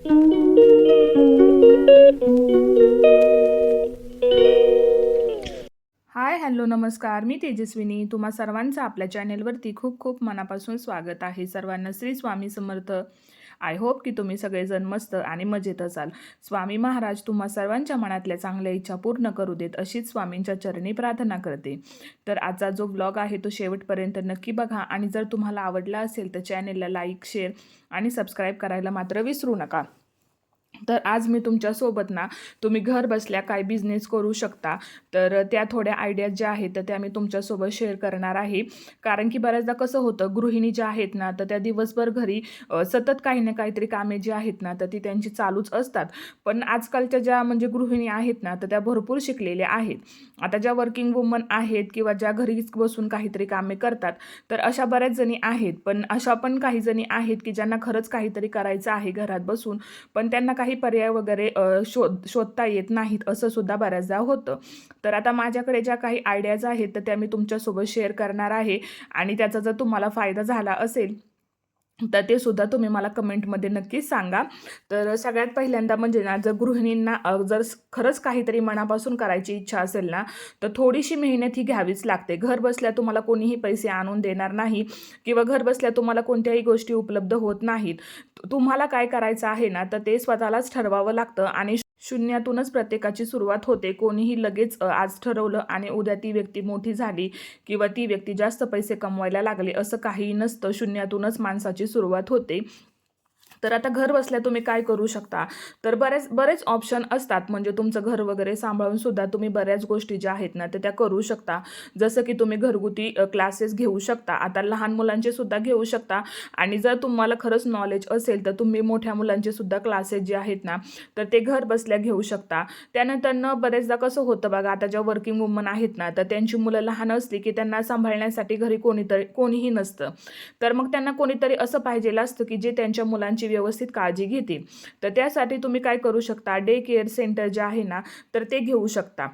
हाय, hello, नमस्कार. मी तेजस्विनी. तुम्हा सर्वांचं आपल्या चॅनेलवरती खूप खूप मनापासून स्वागत आहे. सर्वांना श्री स्वामी समर्थ. आय होप की तुम्ही सगळेजण मस्त आणि मजेत असाल. स्वामी महाराज तुम्हा सर्वांच्या मनातल्या चांगल्या इच्छा पूर्ण करू देत, अशीच स्वामींच्या चरणी प्रार्थना करते. तर आजचा जो ब्लॉग आहे तो शेवटपर्यंत नक्की बघा आणि जर तुम्हाला आवडला असेल तर चॅनेलला लाईक, शेअर आणि सबस्क्राईब करायला मात्र विसरू नका. तर आज मी तुमच्यासोबत ना, तुम्ही घर बसल्या काय बिझनेस करू शकता, तर त्या थोड्या आयडियाज ज्या आहेत तर त्या मी तुमच्यासोबत शेअर करणार आहे. कारण की बऱ्याचदा कसं होतं, गृहिणी ज्या आहेत ना, तर त्या दिवसभर घरी सतत काही ना काहीतरी कामे जी आहेत ना, तर ती त्यांची चालूच असतात. पण आजकालच्या ज्या म्हणजे गृहिणी आहेत ना, तर त्या भरपूर शिकलेल्या आहेत. आता ज्या वर्किंग वुमन आहेत किंवा ज्या घरीच बसून काहीतरी कामे करतात, तर अशा बऱ्याच जणी आहेत. पण अशा पण काही जणी आहेत की ज्यांना खरंच काहीतरी करायचं आहे घरात बसून, पण त्यांना काही पर्याय वगैरे शोधता येत नाहीत, असं सुद्धा बऱ्याचदा होतं. तर आता माझ्याकडे ज्या काही आयडियाज आहेत तर त्या मी तुमच्यासोबत शेअर करणार आहे आणि त्याचा जर तुम्हाला फायदा झाला असेल तर ते सुद्धा तुम्ही मला कमेंटमध्ये नक्कीच सांगा. तर सगळ्यात पहिल्यांदा म्हणजे ना, जर गृहिणींना जर खरंच काहीतरी मनापासून करायची इच्छा असेल ना, तर थोडीशी मेहनत ही घ्यावीच लागते. घर बसल्या तुम्हाला कोणीही पैसे आणून देणार नाही किंवा घर बसल्या तुम्हाला कोणत्याही गोष्टी उपलब्ध होत नाहीत. तुम्हाला काय करायचं आहे ना, तर ते स्वतःलाच ठरवावं लागतं आणि शून्यातूनच प्रत्येकाची सुरुवात होते. कोणीही लगेच आज ठरवलं आणि उद्या ती व्यक्ती मोठी झाली किंवा ती व्यक्ती जास्त पैसे कमवायला लागली असं काहीही नसतं. शून्यातूनच माणसाची सुरुवात होते. तर आता घर बसल्या तुम्ही काय करू शकता, तर बरेच ऑप्शन असतात. म्हणजे तुमचं घर वगैरे सांभाळून सुद्धा तुम्ही बऱ्याच गोष्टी ज्या आहेत ना, तर त्या करू शकता. जसं की तुम्ही घरगुती क्लासेस घेऊ शकता. आता लहान मुलांचे सुद्धा घेऊ शकता आणि जर तुम्हाला खरंच नॉलेज असेल तर तुम्ही मोठ्या मुलांचे सुद्धा क्लासेस जे आहेत ना, तर ते घर बसल्या घेऊ शकता. त्यानंतरनं बरेचदा कसं होतं बघा, आता ज्या वर्किंग वुमन आहेत ना, तर त्यांची मुलं लहान असली की त्यांना सांभाळण्यासाठी घरी कोणीही नसतं. तर मग त्यांना कोणीतरी असं पाहिजेलं असतं की जे त्यांच्या मुलांची व्यवस्थित काळजी घेतील. तर त्यासाठी तुम्ही काय करू शकता, डे केअर सेंटर जे आहे ना, तर ते घेऊ शकता.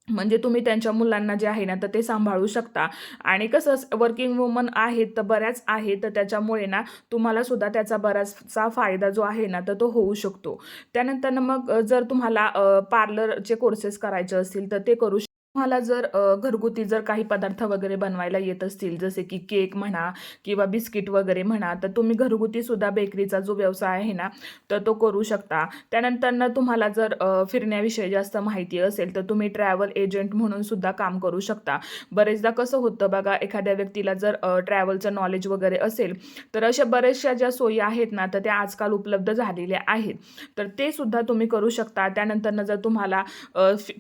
म्हणजे तुम्ही त्यांच्या मुलांना जे आहे ना, तर ते सांभाळू शकता. आणि कसं वर्किंग वुमन आहेत तर बऱ्याच आहेत, तर त्याच्यामुळे ना तुम्हाला सुद्धा त्याचा बराचसा फायदा जो आहे ना, तर तो होऊ शकतो. त्यानंतर मग जर तुम्हाला पार्लरचे कोर्सेस करायचे असतील तर ते करू तुम्हाला जर घरगुती जर काही पदार्थ वगैरे बनवायला येत असतील, जसे की केक म्हणा किंवा बिस्किट वगैरे म्हणा, तर तुम्ही घरगुती सुद्धा बेकरीचा जो व्यवसाय आहे ना, तर तो करू शकता. त्यानंतरनं तुम्हाला जर फिरण्याविषयी जास्त माहिती असेल तर तुम्ही ट्रॅव्हल एजंट म्हणून सुद्धा काम करू शकता. बरेचदा कसं होतं बघा, एखाद्या व्यक्तीला जर ट्रॅव्हलचं नॉलेज वगैरे असेल, तर अशा बऱ्याचशा ज्या सोयी आहेत ना, तर त्या आजकाल उपलब्ध झालेल्या आहेत. तर ते सुद्धा तुम्ही करू शकता. त्यानंतरनं जर तुम्हाला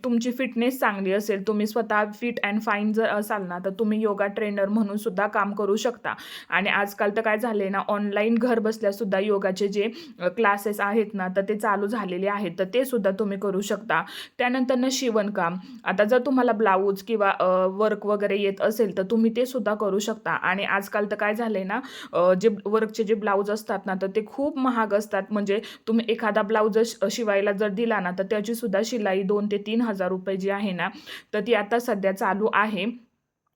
तुमची फिटनेस चांगली असेल, तुम्ही स्वतः फिट अँड फाईन जर असाल ना, तर तुम्ही योगा ट्रेनर म्हणून सुद्धा काम करू शकता. आणि आजकाल तर काय झाले ना, ऑनलाईन घर बसल्या सुद्धा योगाचे जे क्लासेस आहेत ना, तर ते चालू झालेले आहेत. तर ते सुद्धा तुम्ही करू शकता. त्यानंतरनं शिवणकाम. आता जर तुम्हाला ब्लाऊज किंवा वर्क वगैरे येत असेल, तर तुम्ही ते सुद्धा करू शकता. आणि आजकाल तर काय झालंय ना, जे वर्कचे जे ब्लाऊज असतात ना, तर ते खूप महाग असतात. म्हणजे तुम्ही एखादा ब्लाऊज शिवायला जर दिला ना, तर त्याची सुद्धा शिलाई 2,000 ते 3,000 रुपये जी आहे ना, तर ती आता सध्या चालू आहे.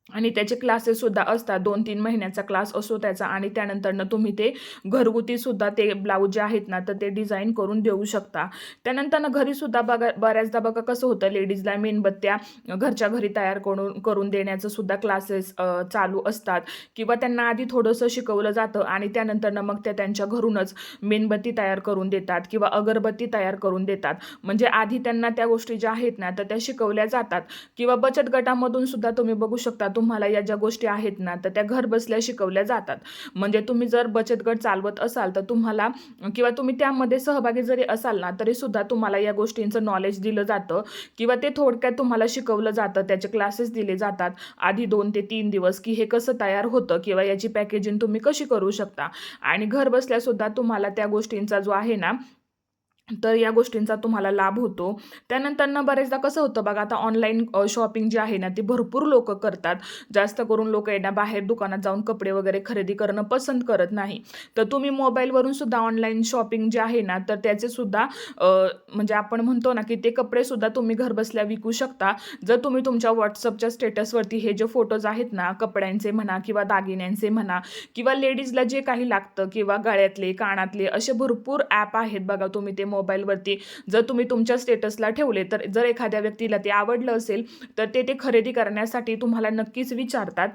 आणि त्याचे क्लासेससुद्धा असतात. 2-3 महिन्याचा क्लास असतो त्याचा आणि त्यानंतरनं तुम्ही ते घरगुतीसुद्धा ते ब्लाऊज जे आहेत ना, तर ते डिझाईन करून देऊ शकता. त्यानंतरनं घरीसुद्धा बघा, बऱ्याचदा बघा कसं होतं, लेडीजला मेणबत्त्या घरच्या घरी तयार करून करून देण्याचं सुद्धा क्लासेस चालू असतात किंवा त्यांना आधी थोडंसं शिकवलं जातं आणि त्यानंतरनं मग त्या त्यांच्या घरूनच मेणबत्ती तयार करून देतात किंवा अगरबत्ती तयार करून देतात. म्हणजे आधी त्यांना त्या गोष्टी ज्या आहेत ना, तर त्या शिकवल्या जातात. किंवा बचत गटामधून सुद्धा तुम्ही बघू शकता, तुम्हाला या ज्या गोष्टी आहेत ना, तर त्या घर बसल्या शिकवल्या जातात. म्हणजे तुम्ही जर बचत गट चालवत असाल तर तुम्हाला किंवा तुम्ही त्यामध्ये सहभागी जरी असाल ना, तरी सुद्धा तुम्हाला या गोष्टींचं नॉलेज दिलं जातं किंवा ते थोडक्यात तुम्हाला शिकवलं जातं. त्याचे क्लासेस दिले जातात आधी 2 ते 3 दिवस, की हे कसं तयार होतं किंवा याची पॅकेजिंग तुम्ही कशी करू शकता. आणि घर बसल्या सुद्धा तुम्हाला त्या गोष्टींचा जो आहे ना, तर या गोष्टींचा तुम्हाला लाभ होतो. त्यानंतरनं बरेचदा कसं होतं बघा, आता ऑनलाईन शॉपिंग जी आहे ना, ती भरपूर लोकं करतात. जास्त करून लोकं आहे ना, बाहेर दुकानात जाऊन कपडे वगैरे खरेदी करणं पसंत करत नाही. तर तुम्ही मोबाईलवरून सुद्धा ऑनलाईन शॉपिंग जे आहे ना, तर त्याचे सुद्धा अ, म्हणजे आपण म्हणतो ना, की ते कपडेसुद्धा तुम्ही घरबसल्या विकू शकता. जर तुम्ही तुमच्या WhatsAppच्या स्टेटसवरती हे जे फोटोज आहेत ना, कपड्यांचे म्हणा किंवा दागिन्यांचे म्हणा किंवा लेडीजला जे काही लागतं किंवा गळ्यातले, कानातले असे भरपूर ॲप आहेत बघा. तुम्ही ते मोबाईलवरती जर तुम्ही तुमच्या स्टेटसला ठेवले, तर जर एखाद्या व्यक्तीला ते आवडलं असेल, तर ते खरेदी करण्यासाठी तुम्हाला नक्कीच विचारतात.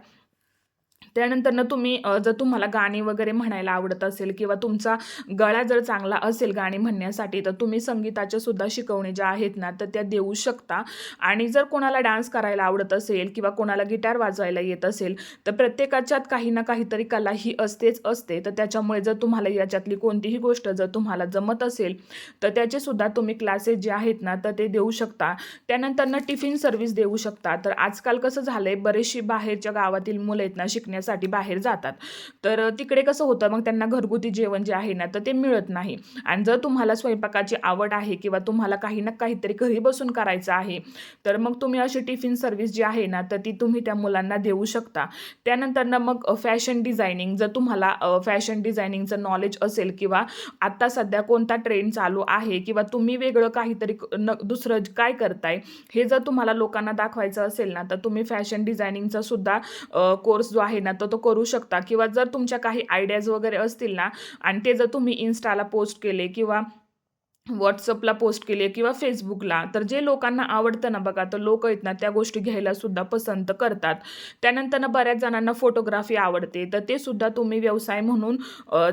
त्यानंतरनं तुम्ही जर तुम्हाला गाणी वगैरे म्हणायला आवडत असेल किंवा तुमचा गळा जर चांगला असेल गाणी म्हणण्यासाठी, तर तुम्ही संगीताच्या सुद्धा शिकवणी ज्या आहेत ना, तर त्या देऊ शकता. आणि जर कोणाला डान्स करायला आवडत असेल किंवा कोणाला गिटार वाजवायला येत असेल, तर प्रत्येकाच्यात काही ना काहीतरी कला ही असतेच असते. तर त्याच्यामुळे जर तुम्हाला याच्यातली कोणतीही गोष्ट जर तुम्हाला जमत असेल, तर त्याचे सुद्धा तुम्ही क्लासेस जे आहेत ना, तर ते देऊ शकता. त्यानंतरनं टिफिन सर्व्हिस देऊ शकता. तर आजकाल कसं झालंय, बरेचशी बाहेरच्या गावातील मुलं आहेत ना, शिकण्यासाठी बाहेर जातात. तर तिकडे कसं होतं, मग त्यांना घरगुती जेवण जे आहे ना, तर ते मिळत नाही. आणि जर तुम्हाला स्वयंपाकाची आवड आहे किंवा तुम्हाला काही ना काहीतरी घरी बसून करायचं आहे, तर मग तुम्ही अशी टिफिन सर्व्हिस जी आहे ना, तर ती तुम्ही त्या मुलांना देऊ शकता. त्यानंतरनं मग फॅशन डिझायनिंग, जर तुम्हाला फॅशन डिझायनिंगचं नॉलेज असेल किंवा आता सध्या कोणता ट्रेंड चालू आहे किंवा तुम्ही वेगळं काहीतरी दुसरं काय करताय, हे जर तुम्हाला लोकांना दाखवायचं असेल ना, तर तुम्ही फॅशन डिझायनिंगचा सुद्धा कोर्स जो आहे ना, तर तो करू शकता. किंवा जर तुमच्या काही आयडियाज वगैरे असतील ना आणि ते जर तुम्ही Instaला पोस्ट केले किंवा WhatsAppला पोस्ट केली किंवा Facebookला, तर जे लोकांना आवडतं ना बघा, तर लोकं आहेत ना त्या गोष्टी घ्यायला सुद्धा पसंत करतात. त्यानंतरनं बऱ्याच जणांना फोटोग्राफी आवडते, तर ते सुद्धा तुम्ही व्यवसाय म्हणून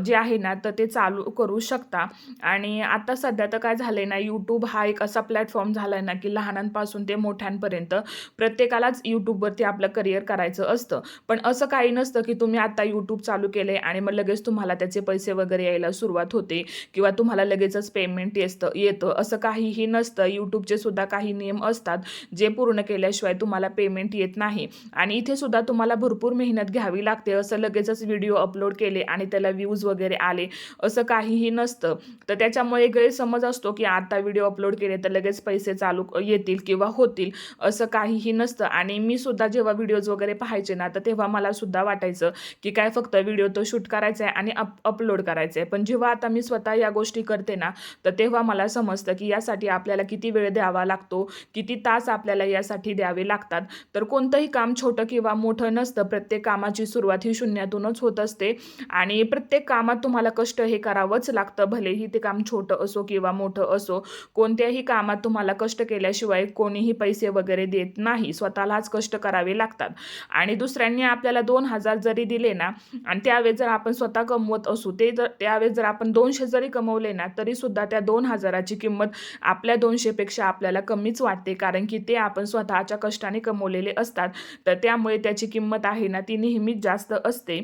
जे आहे ना, तर ते चालू करू शकता. आणि आता सध्या तर काय झालंय ना, YouTube हा एक असा प्लॅटफॉर्म झालाय ना, की लहानांपासून ते मोठ्यांपर्यंत प्रत्येकालाच YouTubeवरती आपलं करिअर करायचं असतं. पण असं काही नसतं, की तुम्ही आता YouTube चालू केलंय आणि मग लगेच तुम्हाला त्याचे पैसे वगैरे यायला सुरुवात होते किंवा तुम्हाला लगेचच पेमेंट येतं असं काहीही नसतं. YouTubeचे सुद्धा काही नियम असतात, जे पूर्ण केल्याशिवाय तुम्हाला पेमेंट येत नाही. आणि इथे सुद्धा तुम्हाला भरपूर मेहनत घ्यावी लागते. असं लगेचच व्हिडिओ अपलोड केले आणि त्याला व्ह्यूज वगैरे आले, असं काहीही नसतं. तर त्याच्यामुळे गैरसमज असतो, की आता व्हिडिओ अपलोड केले तर लगेच पैसे चालू येतील किंवा होतील, असं काहीही नसतं. आणि मी सुद्धा जेव्हा व्हिडिओज वगैरे पाहायचे ना, तर तेव्हा मला सुद्धा वाटायचं, की काय फक्त व्हिडिओ तो शूट करायचा आहे आणि अपलोड करायचा आहे. पण जेव्हा आता मी स्वतः या गोष्टी करते ना, तर तेव्हा मला समजतं, की यासाठी आपल्याला किती वेळ द्यावा लागतो, किती तास आपल्याला यासाठी द्यावे लागतात. तर कोणतंही काम छोटं किंवा मोठं नसतं. प्रत्येक कामाची सुरुवात ही शून्यातूनच होत असते आणि प्रत्येक कामात तुम्हाला कष्ट हे करावंच लागतं. भलेही ते काम छोटं असो किंवा मोठं असो. कोणत्याही कामात तुम्हाला कष्ट केल्याशिवाय कोणीही पैसे वगैरे देत नाही. स्वतःलाच कष्ट करावे लागतात. आणि दुसऱ्यांनी आपल्याला 2,000 जरी दिले ना आणि त्यावेळेस जर आपण स्वतः कमवत असू, ते जर त्यावेळेस जर आपण 200 जरी कमवले ना, तरीसुद्धा त्या 2,000ची किंमत आपल्या 200 पेक्षा आपल्याला कमीच वाटते. कारण की ते आपण स्वतःच्या कष्टाने कमवलेले असतात. तर त्यामुळे त्याची किंमत आहे ना, ती नेहमीच जास्त असते.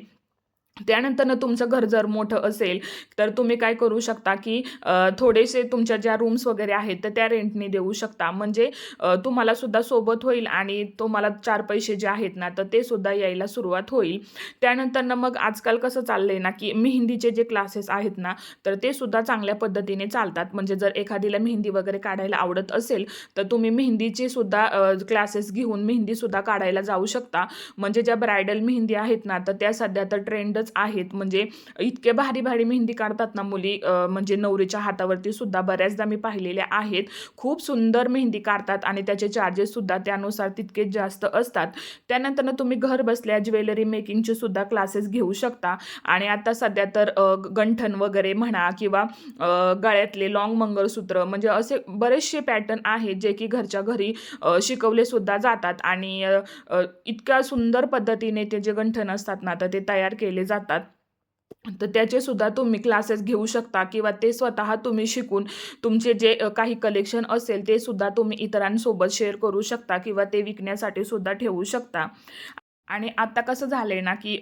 त्यानंतरनं तुमचं घर जर मोठं असेल, तर तुम्ही काय करू शकता, की थोडेसे तुमच्या ज्या रूम्स वगैरे आहेत, तर त्या रेंटनी देऊ शकता. म्हणजे तुम्हाला सुद्धा सोबत होईल आणि तुम्हाला 4 पैसे जे आहेत ना, तर ते सुद्धा यायला सुरुवात होईल. त्यानंतरनं मग आजकाल कसं चाललंय ना, की मेहंदीचे जे क्लासेस आहेत ना, तर ते सुद्धा चांगल्या पद्धतीने चालतात. म्हणजे जर एखादीला मेहंदी वगैरे काढायला आवडत असेल, तर तुम्ही मेहंदीचे सुद्धा क्लासेस घेऊन मेहंदीसुद्धा काढायला जाऊ शकता. म्हणजे ज्या ब्रायडल मेहंदी आहेत ना, तर त्या सध्या तर ट्रेंडच आहेत. म्हणजे इतके भारी-भारी मेहंदी काढतात ना मुली, म्हणजे नवरीच्या हातावरती सुद्धा बऱ्याचदा मी पाहिलेल्या आहेत. खूप सुंदर मेहंदी काढतात आणि त्याचे चार्जेस सुद्धा त्यानुसार तितकेच जास्त असतात. त्यानंतरनं तुम्ही घर बसल्या ज्वेलरी मेकिंगचे सुद्धा क्लासेस घेऊ शकता. आणि आता सध्या तर गंठण वगैरे म्हणा किंवा गळ्यातले लाँग मंगळसूत्र, म्हणजे असे बरेचसे पॅटर्न आहेत, जे की घरच्या घरी शिकवले सुद्धा जातात. आणि इतक्या सुंदर पद्धतीने ते जे गंठण असतात ना, तर ते तयार केले जातात. तर त्याचे सुद्धा तुम्ही क्लासेस घेऊ शकता किंवा ते स्वतः तुम्ही शिकून तुमचे जे काही कलेक्शन असेल, ते सुद्धा तुम्ही इतरांसोबत शेअर करू शकता किंवा ते विकण्यासाठी सुद्धा ठेवू शकता. आणि आता कसं झालंय ना, की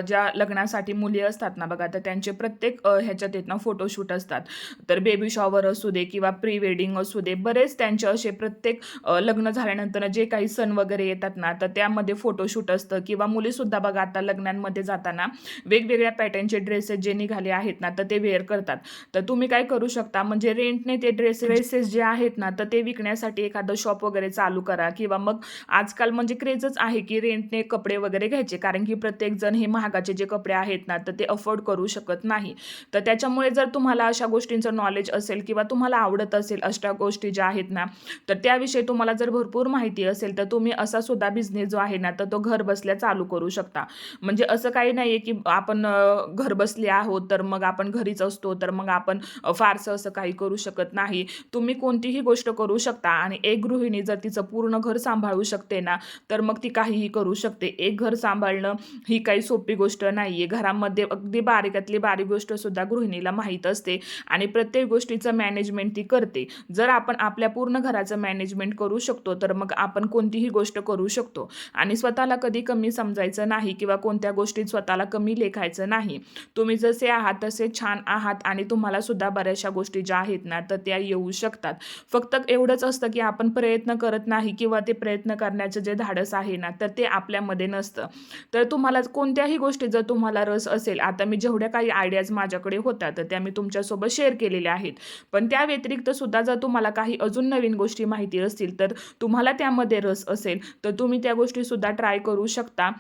ज्या लग्नासाठी मुली असतात ना बघा, तर त्यांचे प्रत्येक ह्याच्यात आहेत ना फोटोशूट असतात. तर बेबी शॉवर असू दे किंवा प्री वेडिंग असू दे, बरेच त्यांचे असे प्रत्येक लग्न झाल्यानंतर जे काही सण वगैरे येतात ना, तर त्यामध्ये फोटोशूट असतं किंवा मुलीसुद्धा बघा आता लग्नांमध्ये जाताना वेगवेगळ्या पॅटर्नचे ड्रेसेस जे निघाले आहेत ना, तर ते वेअर करतात. तर तुम्ही काय करू शकता, म्हणजे रेंटने ते ड्रेसेस जे आहेत ना, तर ते विकण्यासाठी एखादं शॉप वगैरे चालू करा किंवा मग आजकाल म्हणजे क्रेजच आहे, की रेंटने कपडे वगैरे घ्यायचे. कारण की प्रत्येकजण हे महागाचे जे कपडे आहेत ना, तर ते अफोर्ड करू शकत नाही. तर त्याच्यामुळे जर तुम्हाला अशा गोष्टींचं नॉलेज असेल किंवा तुम्हाला आवडत असेल अशा गोष्टी ज्या आहेत ना, तर त्याविषयी तुम्हाला जर भरपूर माहिती असेल, तर तुम्ही असा सुद्धा बिझनेस जो आहे ना, तर तो घर बसल्या चालू करू शकता. म्हणजे असं काही नाहीये, की आपण घर बसले आहोत, तर मग आपण घरीच असतो, तर मग आपण फारसं असं काही करू शकत नाही. तुम्ही कोणतीही गोष्ट करू शकता आणि एक गृहिणी जर तिचं पूर्ण घर सांभाळू शकते ना, तर मग ती काहीही करू शकते. एक घर सांभाळणं ही काही सोपी गोष्ट नाहीये. घरामध्ये अगदी बारीकातली बारीक गोष्टसुद्धा गृहिणीला माहीत असते आणि प्रत्येक गोष्टीचं मॅनेजमेंट ती करते. जर आपण आपल्या पूर्ण घराचं मॅनेजमेंट करू शकतो, तर मग आपण कोणतीही गोष्ट करू शकतो आणि स्वतःला कधी कमी समजायचं नाही किंवा कोणत्या गोष्टीत स्वतःला कमी लेखायचं नाही. तुम्ही जसे आहात तसे छान आहात आणि तुम्हाला सुद्धा बऱ्याचशा गोष्टी ज्या आहेत ना, तर त्या येऊ शकतात. फक्त एवढंच असतं, की आपण प्रयत्न करत नाही किंवा ते प्रयत्न करण्याचं जे धाडस आहे ना, तर ते आपल्यामध्ये नसतं. तर तुम्हाला कोणत्याही गोष्टीत जर तुम्हाला रस असेल, आता मी जेवढ्या काही आयडियाज माझ्याकडे होत्या, तर त्या मी तुमच्यासोबत शेअर केलेल्या आहेत. पण त्या व्यतिरिक्त सुद्धा जर तुम्हाला काही अजून नवीन गोष्टी माहिती असतील, तर तुम्हाला त्यामध्ये रस असेल, तर तुम्ही त्या गोष्टीसुद्धा ट्राय करू शकता.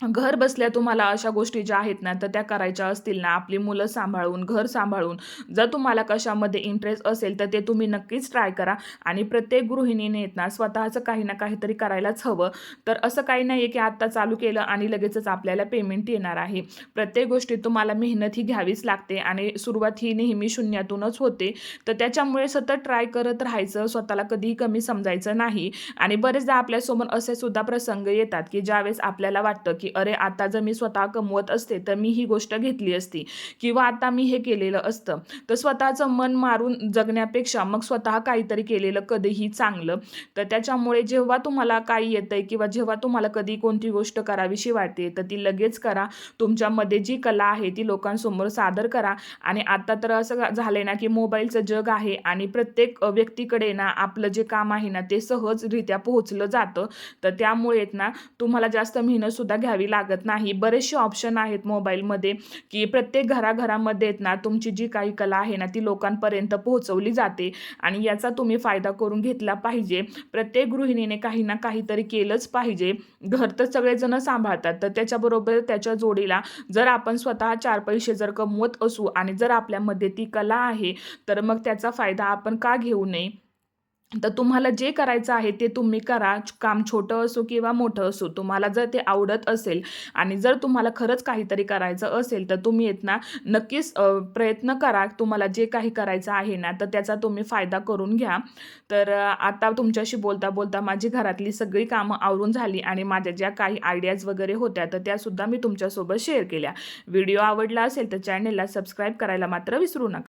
घर बसल्या तुम्हाला अशा गोष्टी ज्या आहेत ना, तर त्या करायच्या असतील ना, आपली मुलं सांभाळून, घर सांभाळून, जर तुम्हाला कशामध्ये इंटरेस्ट असेल, तर ते तुम्ही नक्कीच ट्राय करा. आणि प्रत्येक गृहिणीने आहेत ना, स्वतःचं काही ना काहीतरी करायलाच हवं. तर असं काही नाहीये, की आत्ता चालू केलं आणि लगेचच आपल्याला पेमेंट येणार आहे. प्रत्येक गोष्टीत तुम्हाला मेहनत ही घ्यावीच लागते आणि सुरुवात ही नेहमी शून्यातूनच होते. तर त्याच्यामुळे सतत ट्राय करत राहायचं, स्वतःला कधीही कमी समजायचं नाही. आणि बरेचदा आपल्यासमोर असे सुद्धा प्रसंग येतात, की ज्यावेळेस आपल्याला वाटतं, की अरे आता जर मी स्वतः कमवत असते, तर मी ही गोष्ट घेतली असती किंवा आता मी हे केलेलं असतं. तर स्वतःचं मन मारून जगण्यापेक्षा मग स्वतः काहीतरी केलेलं कधीही चांगलं. तर त्याच्यामुळे जेव्हा तुम्हाला काही येतंय किंवा जेव्हा तुम्हाला कधी कोणती गोष्ट करावीशी वाटते, तर ती लगेच करा. तुमच्यामध्ये जी कला आहे ती लोकांसमोर सादर करा. आणि आता तर असं झालंय ना, की मोबाईलचं जग आहे आणि प्रत्येक व्यक्तीकडे ना आपलं जे काम आहे ना, ते सहजरित्या पोहोचलं जातं. तर त्यामुळे आहेत ना, तुम्हाला जास्त मेहनतसुद्धा घ्यावी लागत नाही. बरेचसे ऑप्शन आहेत मोबाईलमध्ये, की प्रत्येक घराघरामध्ये आहेत ना, तुमची जी काही कला आहे ना, ती लोकांपर्यंत पोहोचवली जाते आणि याचा तुम्ही फायदा करून घेतला पाहिजे. प्रत्येक गृहिणीने काही ना काहीतरी केलंच पाहिजे. घर तर सगळेजण सांभाळतात, तर त्याच्याबरोबर त्याच्या जोडीला जर आपण स्वतः 4 पैसे जर कमवत असू आणि जर आपल्यामध्ये ती कला आहे, तर मग त्याचा फायदा आपण का घेऊ नये? तर तुम्हाला जे करायचं आहे ते तुम्ही करा. काम छोटं असो किंवा मोठं असो. तुम्हाला जर ते आवडत असेल आणि जर तुम्हाला खरंच काहीतरी करायचं असेल, तर तुम्ही आहेत ना, नक्कीच प्रयत्न करा. तुम्हाला जे काही करायचं आहे ना, तर त्याचा तुम्ही फायदा करून घ्या. तर आता तुमच्याशी बोलता-बोलता माझी घरातली सगळी कामं आवरून झाली आणि माझ्या ज्या काही आयडियाज वगैरे होत्या, तर त्यासुद्धा मी तुमच्यासोबत शेअर केल्या. व्हिडिओ आवडला असेल तर चॅनेलला सबस्क्राईब करायला मात्र विसरू नका.